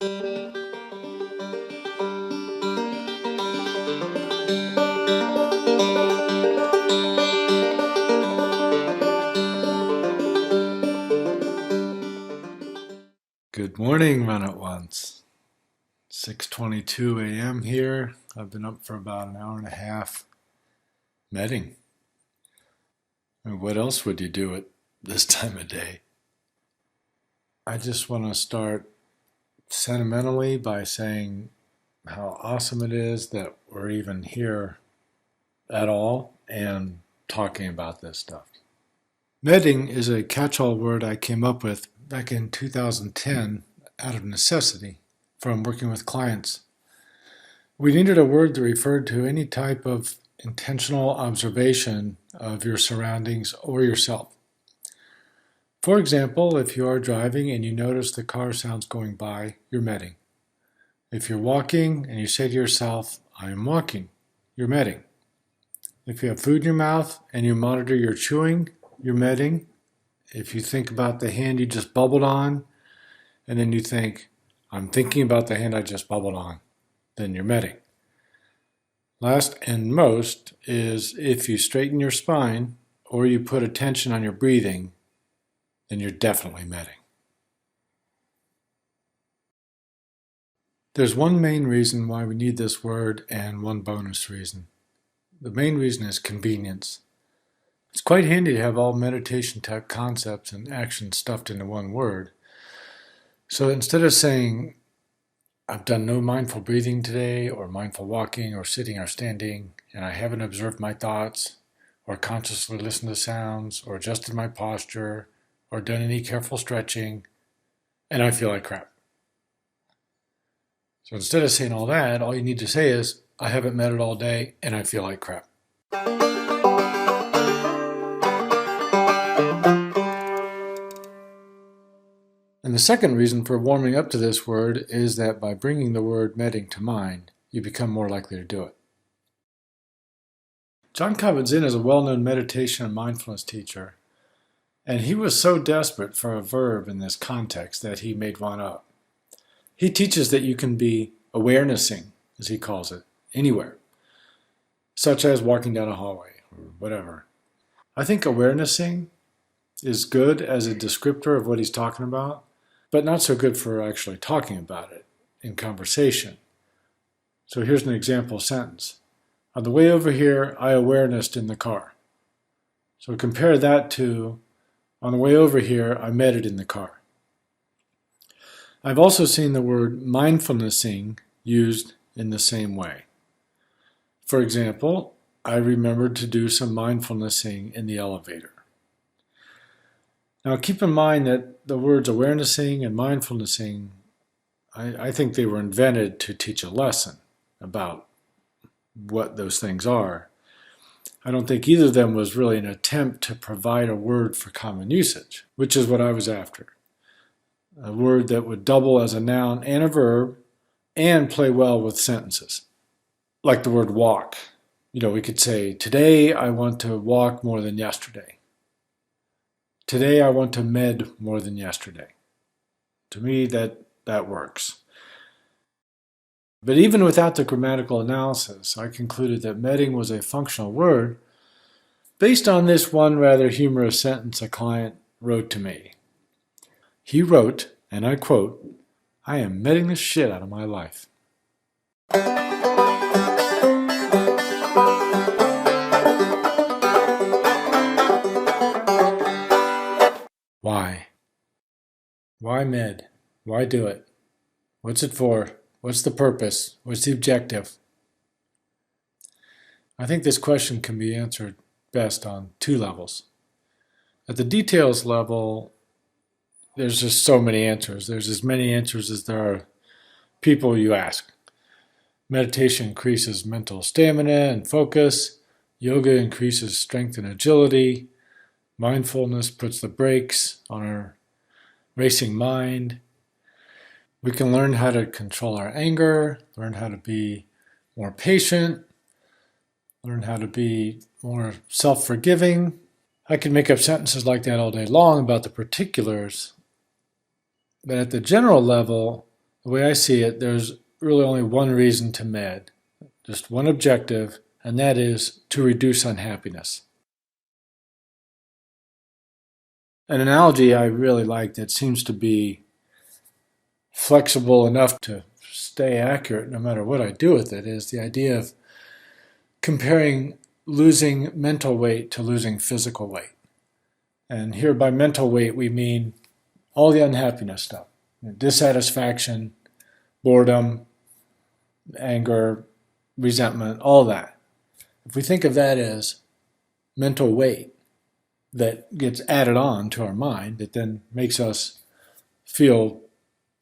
Good morning, Run It Once. 6:22 a.m. here. I've been up for about an hour and a half meditating. And what else would you do at this time of day? I just want to start sentimentally by saying how awesome it is that we're even here at all and talking about this stuff. Meditating is a catch-all word I came up with back in 2010 out of necessity from working with clients. We needed a word that referred to any type of intentional observation of your surroundings or yourself. For example, if you are driving and you notice the car sounds going by, you're meditating. If you're walking and you say to yourself, I am walking, you're meditating. If you have food in your mouth and you monitor your chewing, you're meditating. If you think about the hand you just bubbled on, and then you think, I'm thinking about the hand I just bubbled on, then you're meditating. Last and most is if you straighten your spine or you put attention on your breathing, then you're definitely meditating. There's one main reason why we need this word and one bonus reason. The main reason is convenience. It's quite handy to have all meditation type concepts and actions stuffed into one word. So instead of saying, I've done no mindful breathing today, or mindful walking, or sitting or standing, and I haven't observed my thoughts, or consciously listened to sounds, or adjusted my posture, or done any careful stretching, and I feel like crap. So instead of saying all that, all you need to say is, I haven't meditated all day, and I feel like crap. And the second reason for warming up to this word is that by bringing the word meditating to mind, you become more likely to do it. Jon Kabat-Zinn is a well-known meditation and mindfulness teacher, and he was so desperate for a verb in this context that he made one up. He teaches that you can be awarenessing, as he calls it, anywhere, such as walking down a hallway or whatever. I think awarenessing is good as a descriptor of what he's talking about, but not so good for actually talking about it in conversation. So here's an example sentence. On the way over here, I awarenessed in the car. So compare that to, on the way over here, I meditated in the car. I've also seen the word mindfulnessing used in the same way. For example, I remembered to do some mindfulnessing in the elevator. Now keep in mind that the words awarenessing and mindfulnessing, I think they were invented to teach a lesson about what those things are. I don't think either of them was really an attempt to provide a word for common usage, which is what I was after. A word that would double as a noun and a verb and play well with sentences. Like the word walk. We could say, today I want to walk more than yesterday. Today I want to med more than yesterday. To me, that works. But even without the grammatical analysis, I concluded that meditating was a functional word based on this one rather humorous sentence a client wrote to me. He wrote, and I quote, I am meditating the shit out of my life. Why? Why med? Why do it? What's it for? What's the purpose? What's the objective? I think this question can be answered best on two levels. At the details level, there's just so many answers. There's as many answers as there are people you ask. Meditation increases mental stamina and focus. Yoga increases strength and agility. Mindfulness puts the brakes on our racing mind. We can learn how to control our anger, learn how to be more patient, learn how to be more self-forgiving. I can make up sentences like that all day long about the particulars, but at the general level, The way I see it, there's really only one reason to med, just one objective, and that is to reduce unhappiness. An analogy I really like that seems to be flexible enough to stay accurate no matter what I do with it is the idea of comparing losing mental weight to losing physical weight. And here by mental weight we mean all the unhappiness stuff, dissatisfaction, boredom, anger, resentment, all that. If we think of that as mental weight that gets added on to our mind, that then makes us feel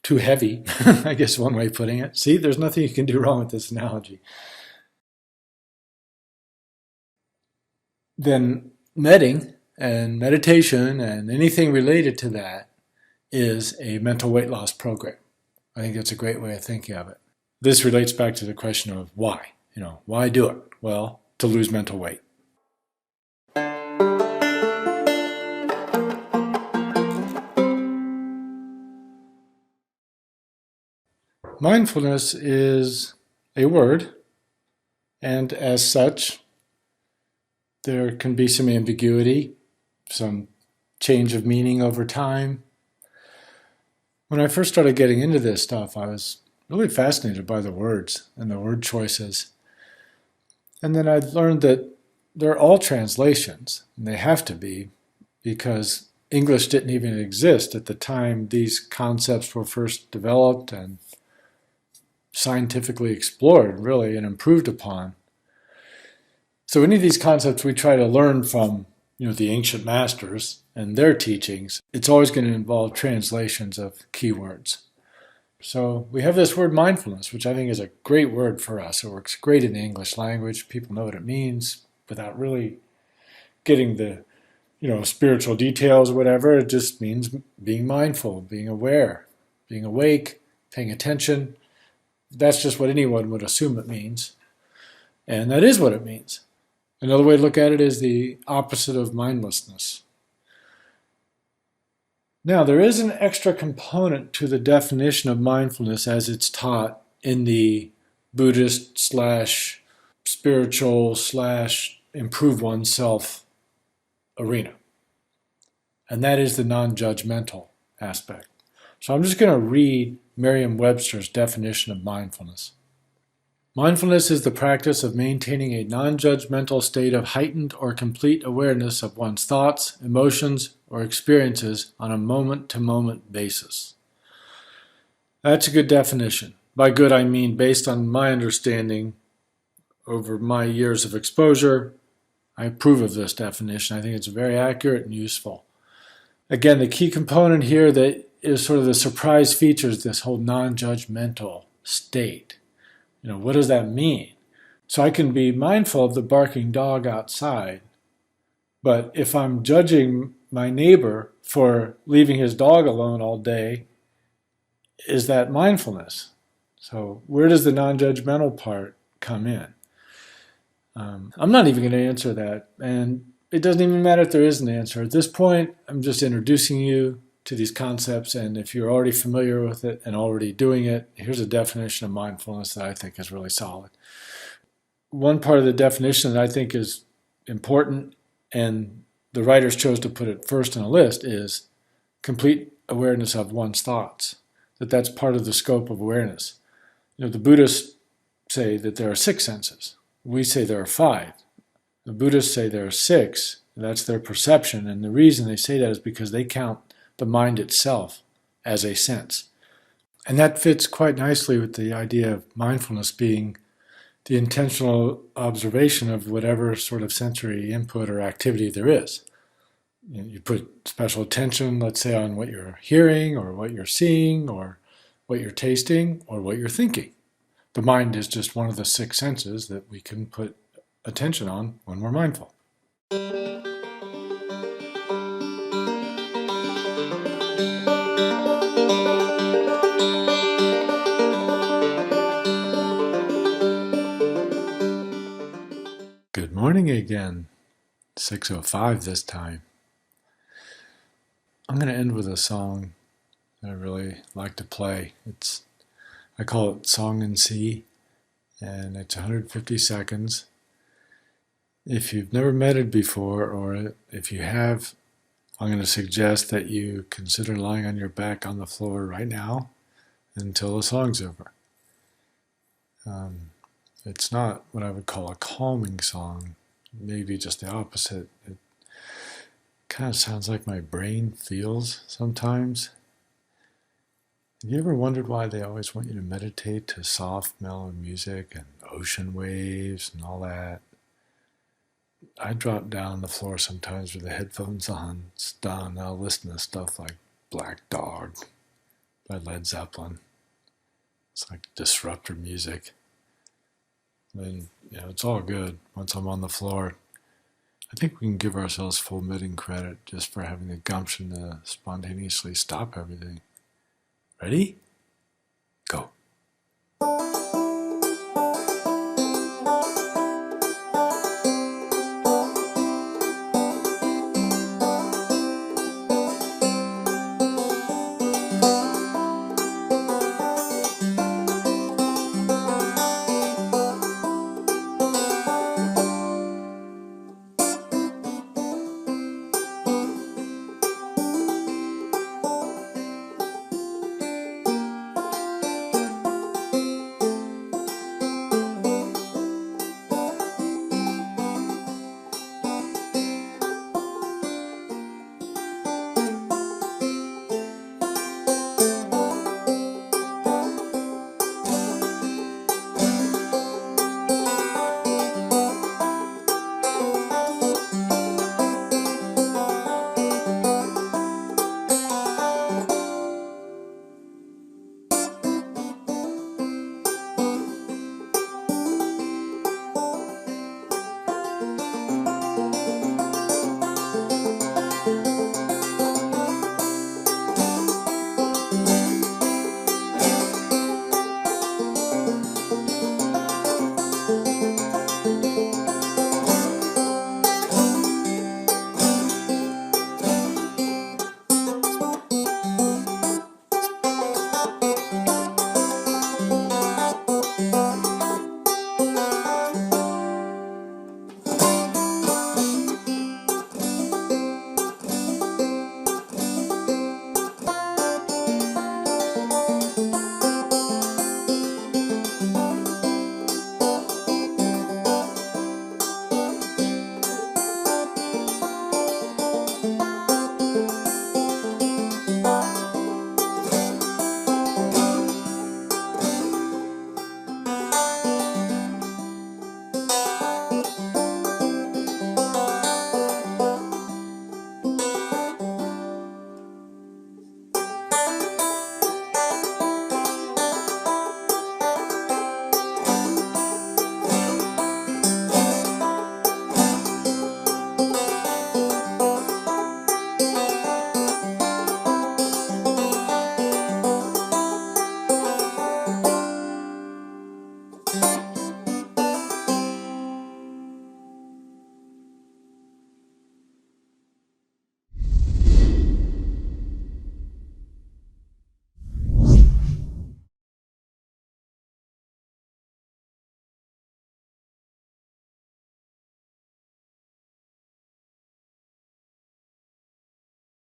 too heavy, I guess one way of putting it. See, there's nothing you can do wrong with this analogy. Then medding and meditation and anything related to that is a mental weight loss program. I think that's a great way of thinking of it. This relates back to the question of why. Why do it? Well, to lose mental weight. Mindfulness is a word, and as such, there can be some ambiguity, some change of meaning over time. When I first started getting into this stuff, I was really fascinated by the words and the word choices. And then I learned that they're all translations, and they have to be, because English didn't even exist at the time these concepts were first developed and scientifically explored, really, and improved upon. So any of these concepts we try to learn from, the ancient masters and their teachings, it's always going to involve translations of keywords. So we have this word mindfulness, which I think is a great word for us. It works great in the English language. People know what it means without really getting the, spiritual details or whatever. It just means being mindful, being aware, being awake, paying attention. That's just what anyone would assume it means. And that is what it means. Another way to look at it is the opposite of mindlessness. Now, there is an extra component to the definition of mindfulness as it's taught in the Buddhist / spiritual / improve oneself arena. And that is the non-judgmental aspect. So I'm just going to read Merriam-Webster's definition of mindfulness. Mindfulness is the practice of maintaining a non-judgmental state of heightened or complete awareness of one's thoughts, emotions, or experiences on a moment-to-moment basis. That's a good definition. By good, I mean based on my understanding over my years of exposure. I approve of this definition. I think it's very accurate and useful. Again, the key component here that is sort of the surprise feature is this whole non-judgmental state. What does that mean? So I can be mindful of the barking dog outside, but if I'm judging my neighbor for leaving his dog alone all day, is that mindfulness? So where does the non-judgmental part come in? I'm not even going to answer that, and it doesn't even matter if there is an answer. At this point, I'm just introducing you to these concepts, and if you're already familiar with it and already doing it, here's a definition of mindfulness that I think is really solid. One part of the definition that I think is important, and the writers chose to put it first in a list, is complete awareness of one's thoughts, that's part of the scope of awareness. The Buddhists say that there are 6 senses. We say there are 5. The Buddhists say there are 6, and that's their perception, and the reason they say that is because they count the mind itself as a sense. And that fits quite nicely with the idea of mindfulness being the intentional observation of whatever sort of sensory input or activity there is. You put special attention, let's say, on what you're hearing or what you're seeing or what you're tasting or what you're thinking. The mind is just one of the 6 senses that we can put attention on when we're mindful. Good morning again. 6:05 this time. I'm going to end with a song that I really like to play. It's I call it Song in C, and it's 150 seconds. If you've never meditated before, or if you have, I'm going to suggest that you consider lying on your back on the floor right now until the song's over. It's not what I would call a calming song, maybe just the opposite. It kind of sounds like my brain feels sometimes. Have you ever wondered why they always want you to meditate to soft, mellow music and ocean waves and all that? I drop down on the floor sometimes with the headphones on. It's done. I'll listen to stuff like Black Dog by Led Zeppelin. It's like disruptor music. And it's all good once I'm on the floor. I think we can give ourselves full medding credit just for having the gumption to spontaneously stop everything. Ready?